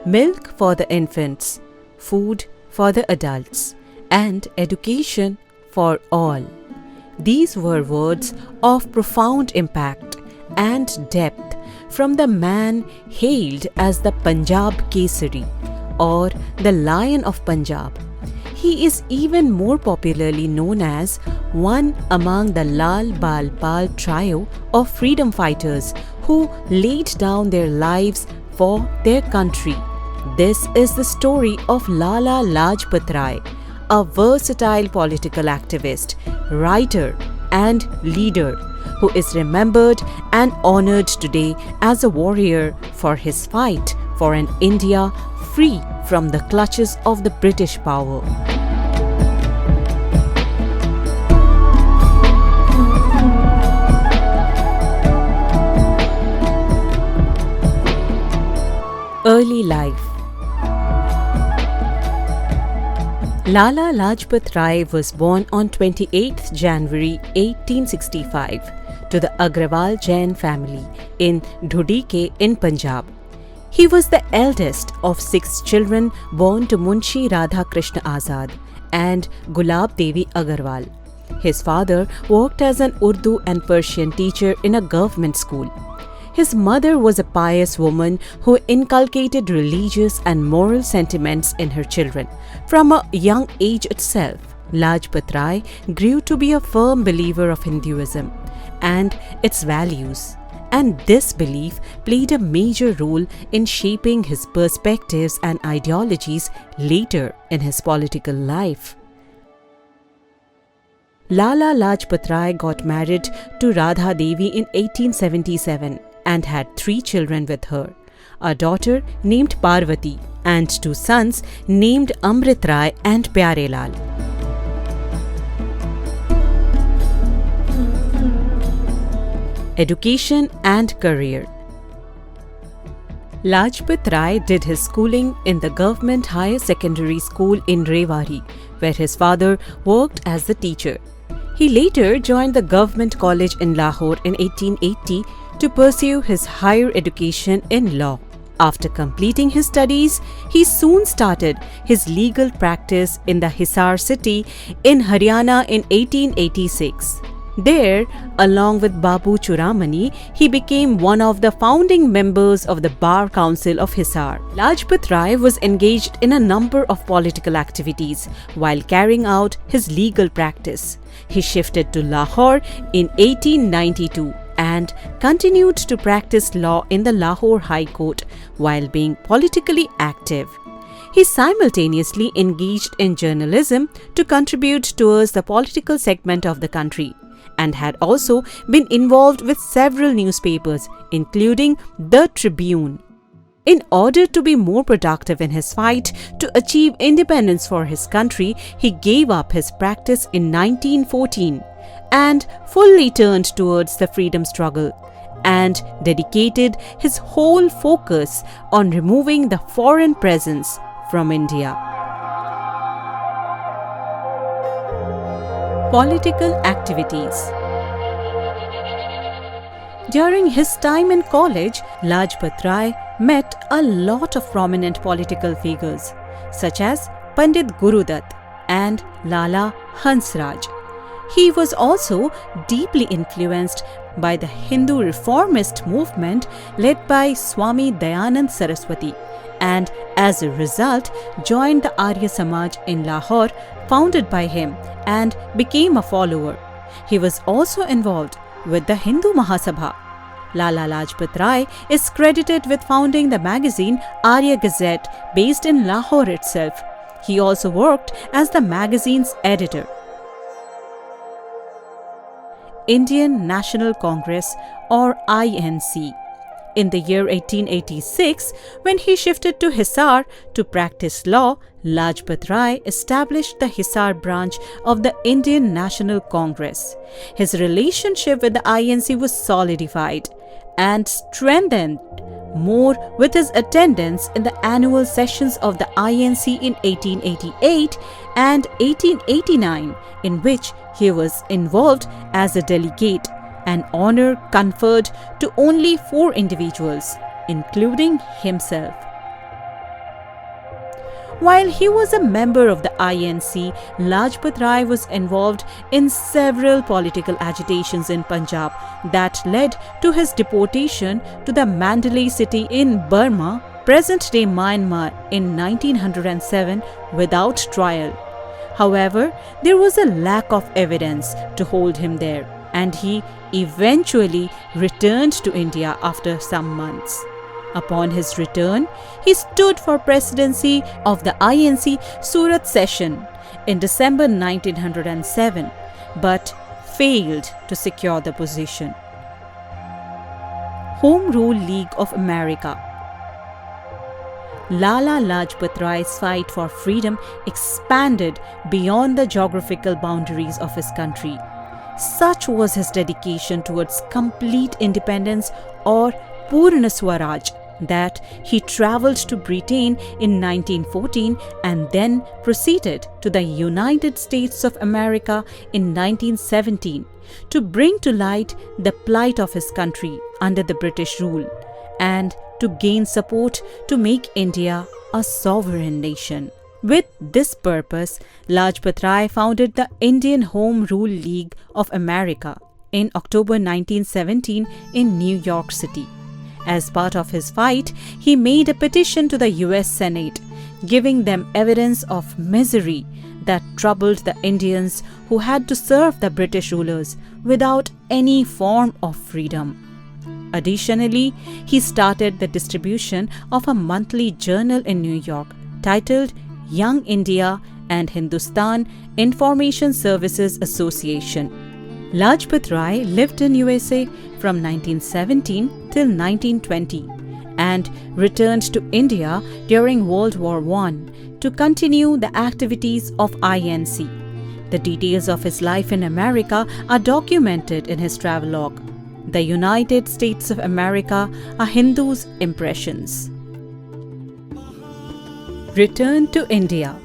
milk for the infants, food for the adults, and education for all. These were words of profound impact and depth from the man hailed as the Punjab Kesari or the Lion of Punjab. He is even more popularly known as one among the Lal Bal Pal trio of freedom fighters who laid down their lives for their country. This is the story of Lala Lajpat Rai, a versatile political activist, writer, and leader who is remembered and honored today as a warrior for his fight for an India free from the clutches of the British power. Early life. Lala Lajpat Rai was born on 28th January 1865 to the Agrawal Jain family in Dhudike in Punjab. He was the eldest of 6 children born to Munshi Radha Krishna Azad and Gulab Devi Agarwal. His father worked as an Urdu and Persian teacher in a government school. His mother was a pious woman who inculcated religious and moral sentiments in her children. From a young age itself, Lajpat Rai grew to be a firm believer of Hinduism and its values, and this belief played a major role in shaping his perspectives and ideologies later in his political life. Lala Lajpat Rai got married to Radha Devi in 1877 and had 3 children with her, a daughter named Parvati and 2 sons named Amrit Rai and Pyare Lal. Education and career. Lajpat Rai did his schooling in the government higher secondary school in Rewari, where his father worked as the teacher. He later joined the government college in Lahore in 1880 to pursue his higher education in law. After completing his studies, he soon started his legal practice in the Hisar city in Haryana in 1886. There, along with Babu Churamani, he became one of the founding members of the Bar Council of Hisar. Lajpat Rai was engaged in a number of political activities while carrying out his legal practice. He shifted to Lahore in 1892 and continued to practice law in the Lahore High Court while being politically active. He simultaneously engaged in journalism to contribute towards the political segment of the country, and had also been involved with several newspapers, including The Tribune. In order to be more productive in his fight to achieve independence for his country, he gave up his practice in 1914 and fully turned towards the freedom struggle and dedicated his whole focus on removing the foreign presence from India. Political activities. During his time in college, Lajpat Rai met a lot of prominent political figures such as Pandit Gurudutt and Lala Hansraj. He was also deeply influenced by the Hindu reformist movement led by Swami Dayanand Saraswati, and as a result joined the Arya Samaj in Lahore, founded by him, and became a follower. He was also involved with the Hindu Mahasabha. Lala Lajpat Rai is credited with founding the magazine Arya Gazette based in Lahore itself. He also worked as the magazine's editor. Indian National Congress or INC. In the year 1886, when he shifted to Hisar to practice law, Lajpat Rai established the Hisar branch of the Indian National Congress. His relationship with the INC was solidified and strengthened more with his attendance in the annual sessions of the INC in 1888 and 1889, in which he was involved as a delegate, an honor conferred to only 4 individuals, including himself. While he was a member of the INC, Lajpat Rai was involved in several political agitations in Punjab that led to his deportation to the Mandalay city in Burma, present-day Myanmar, in 1907 without trial. However, there was a lack of evidence to hold him there, and he eventually returned to India after some months. Upon his return, he stood for presidency of the INC Surat session in December 1907, but failed to secure the position. Home Rule League of America. Lala Lajpat Rai's fight for freedom expanded beyond the geographical boundaries of his country. Such was his dedication towards complete independence, or Purna Swaraj, that he travelled to Britain in 1914 and then proceeded to the United States of America in 1917 to bring to light the plight of his country under the British rule and to gain support to make India a sovereign nation. With this purpose, Lajpat Rai founded the Indian Home Rule League of America in October 1917 in New York City. As part of his fight, he made a petition to the US Senate, giving them evidence of misery that troubled the Indians who had to serve the British rulers without any form of freedom. Additionally, he started the distribution of a monthly journal in New York titled Young India and Hindustan Information Services Association. Lajpat Rai lived in USA from 1917 till 1920 and returned to India during World War I to continue the activities of INC. The details of his life in America are documented in his travelogue, The United States of America, A Hindu's Impressions. Return to India.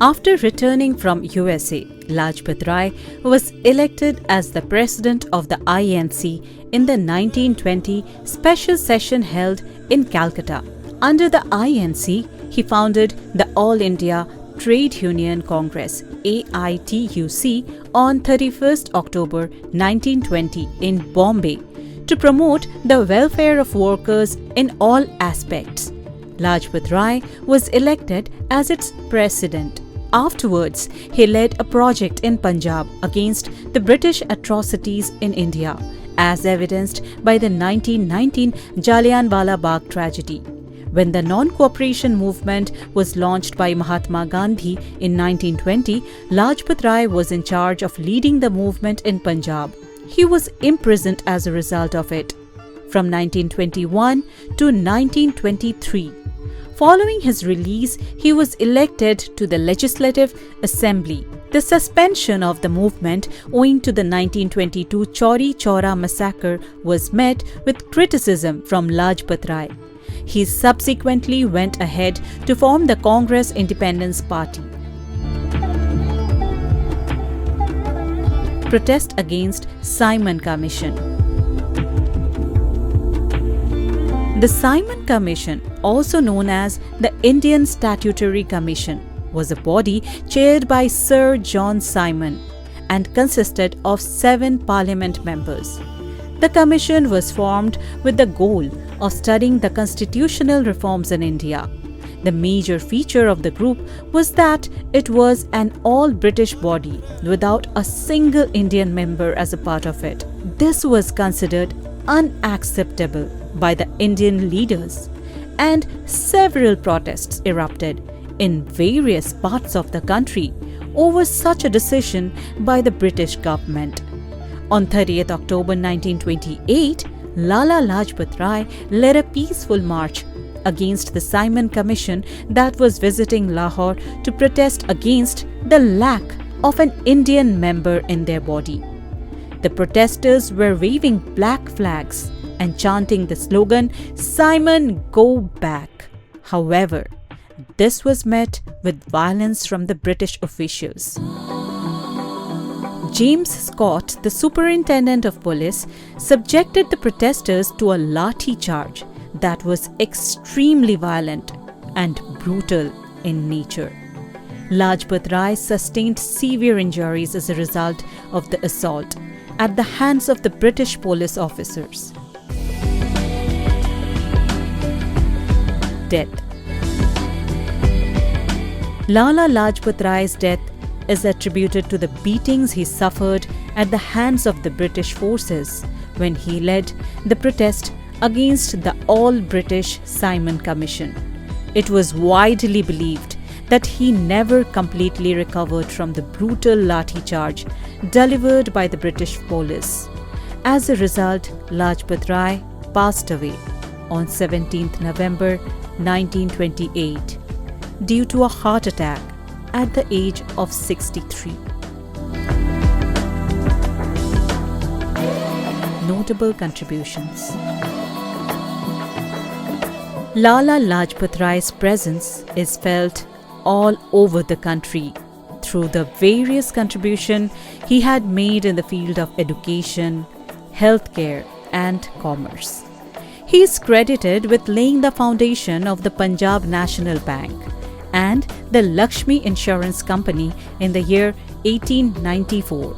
After returning from USA, Lajpat Rai was elected as the president of the INC in the 1920 special session held in Calcutta. Under the INC, he founded the All India Trade Union Congress (AITUC) on 31st October 1920 in Bombay to promote the welfare of workers in all aspects. Lajpat Rai was elected as its president. Afterwards, he led a project in Punjab against the British atrocities in India, as evidenced by the 1919 Jallianwala Bagh tragedy. When the non-cooperation movement was launched by Mahatma Gandhi in 1920, Lajpat Rai was in charge of leading the movement in Punjab. He was imprisoned as a result of it from 1921 to 1923. Following his release, he was elected to the Legislative Assembly. The suspension of the movement owing to the 1922 Chauri Chaura massacre was met with criticism from Lajpat Rai. He subsequently went ahead to form the Congress Independence Party. Protest against Simon Commission. The Simon Commission, also known as the Indian Statutory Commission, was a body chaired by Sir John Simon and consisted of 7 parliament members. The commission was formed with the goal of studying the constitutional reforms in India. The major feature of the group was that it was an all-British body without a single Indian member as a part of it. This was considered unacceptable by the Indian leaders, and several protests erupted in various parts of the country over such a decision by the British government. On 30th October 1928, Lala Lajpat Rai led a peaceful march against the Simon Commission that was visiting Lahore to protest against the lack of an Indian member in their body. The protesters were waving black flags and chanting the slogan, "Simon, go back." However, this was met with violence from the British officials. James Scott, the superintendent of police, subjected the protesters to a lathi charge that was extremely violent. and brutal in nature. Lajpat Rai sustained severe injuries as a result of the assault at the hands of the British police officers. Death. Lala Lajpat Rai's death is attributed to the beatings he suffered at the hands of the British forces when he led the protest against the All-British Simon Commission. It was widely believed that he never completely recovered from the brutal lathi charge delivered by the British police. As a result, Lajpat Rai passed away on 17th November 1928 due to a heart attack at the age of 63. Notable contributions. Lala Lajpat Rai's presence is felt all over the country through the various contributions he had made in the field of education, healthcare, and commerce. He is credited with laying the foundation of the Punjab National Bank and the Lakshmi Insurance Company in the year 1894.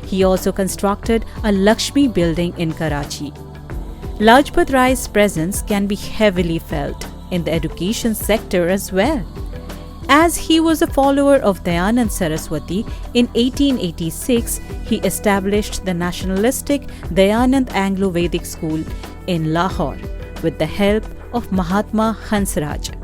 He also constructed a Lakshmi building in Karachi. Lajpat Rai's presence can be heavily felt in the education sector as well. As he was a follower of Dayanand Saraswati, in 1886 he established the nationalistic Dayanand Anglo-Vedic School in Lahore with the help of Mahatma Hansraj.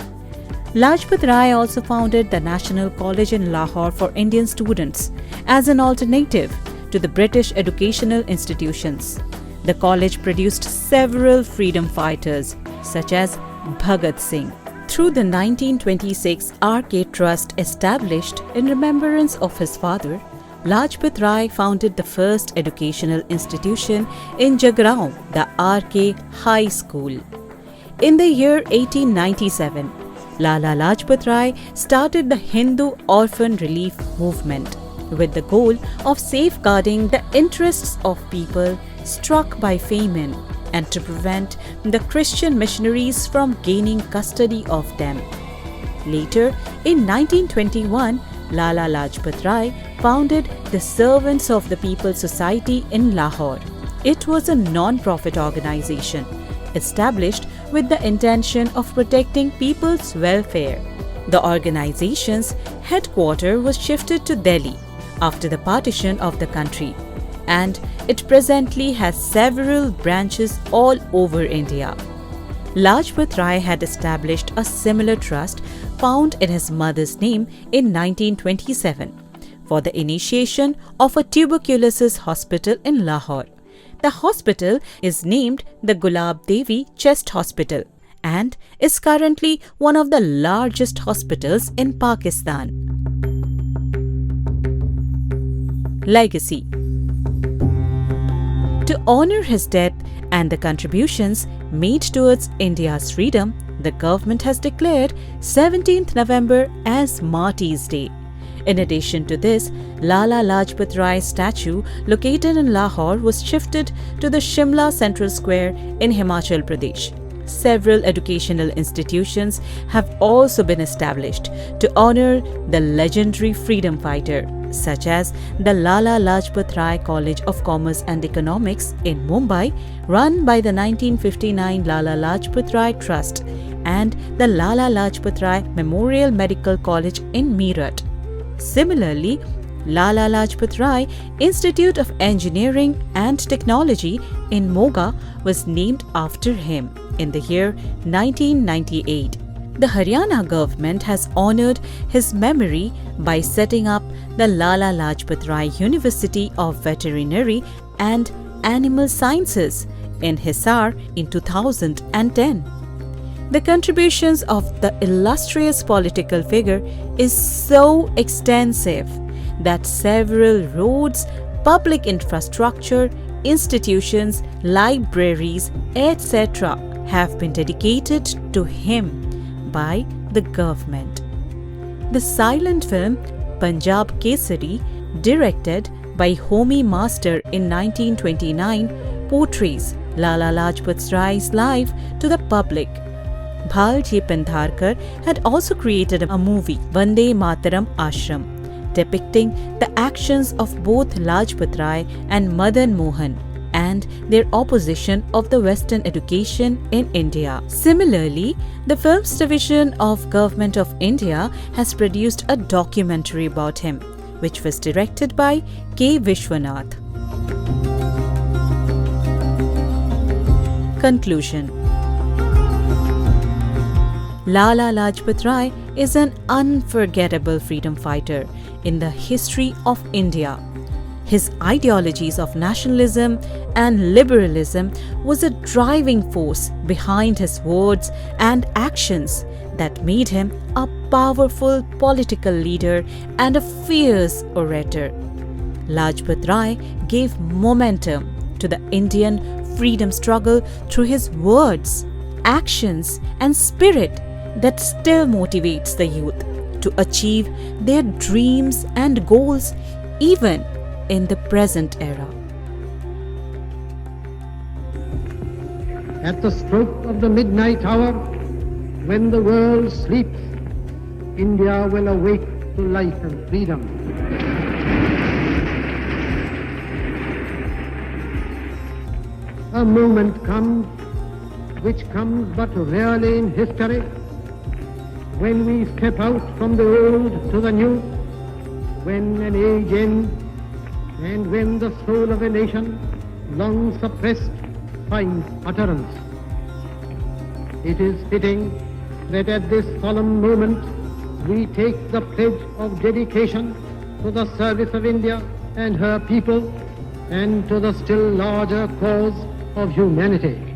Lajpat Rai also founded the National College in Lahore for Indian students as an alternative to the British educational institutions. The college produced several freedom fighters such as Bhagat Singh. Through the 1926 R.K. Trust established in remembrance of his father, Lajpat Rai founded the first educational institution in Jagrao, the R.K. High School. In the year 1897, Lala Lajpat Rai started the Hindu Orphan Relief Movement with the goal of safeguarding the interests of people struck by famine and to prevent the Christian missionaries from gaining custody of them. Later, in 1921, Lala Lajpat Rai founded the Servants of the People Society in Lahore. It was a non-profit organization established with the intention of protecting people's welfare. The organization's headquarters was shifted to Delhi after the partition of the country, and it presently has several branches all over India. Lajpat Rai had established a similar trust found in his mother's name in 1927 for the initiation of a tuberculosis hospital in Lahore. The hospital is named the Gulab Devi Chest Hospital and is currently one of the largest hospitals in Pakistan. Legacy. To honor his death and the contributions made towards India's freedom, the government has declared 17th November as Martyrs' Day. In addition to this, Lala Lajpat Rai's statue located in Lahore was shifted to the Shimla Central Square in Himachal Pradesh. Several educational institutions have also been established to honor the legendary freedom fighter, such as the Lala Lajpat Rai College of Commerce and Economics in Mumbai, run by the 1959 Lala Lajpat Rai Trust, and the Lala Lajpat Rai Memorial Medical College in Meerut. Similarly, Lala Lajpat Rai Institute of Engineering and Technology in Moga was named after him in the year 1998. The Haryana government has honoured his memory by setting up the Lala Lajpat Rai University of Veterinary and Animal Sciences in Hisar in 2010. The contributions of the illustrious political figure is so extensive that several roads, public infrastructure, institutions, libraries, etc. have been dedicated to him by the government. The silent film Punjab Kesari, directed by Homi Master in 1929, portrays Lala Lajpat Rai's life to the public. Bhalji Pendharkar had also created a movie, Vande Mataram Ashram, depicting the actions of both Lajpat Rai and Madan Mohan and their opposition of the Western education in India. Similarly, the Films Division of Government of India has produced a documentary about him, which was directed by K. Vishwanath. Conclusion. Lala Lajpat Rai is an unforgettable freedom fighter in the history of India. His ideologies of nationalism and liberalism was a driving force behind his words and actions that made him a powerful political leader and a fierce orator. Lajpat Rai gave momentum to the Indian freedom struggle through his words, actions, and spirit that still motivates the youth to achieve their dreams and goals even in the present era. At the stroke of the midnight hour, when the world sleeps, India will awake to life and freedom. A moment comes, which comes but rarely in history, when we step out from the old to the new, when an age ends, and when the soul of a nation, long suppressed, finds utterance. It is fitting that at this solemn moment we take the pledge of dedication to the service of India and her people and to the still larger cause of humanity.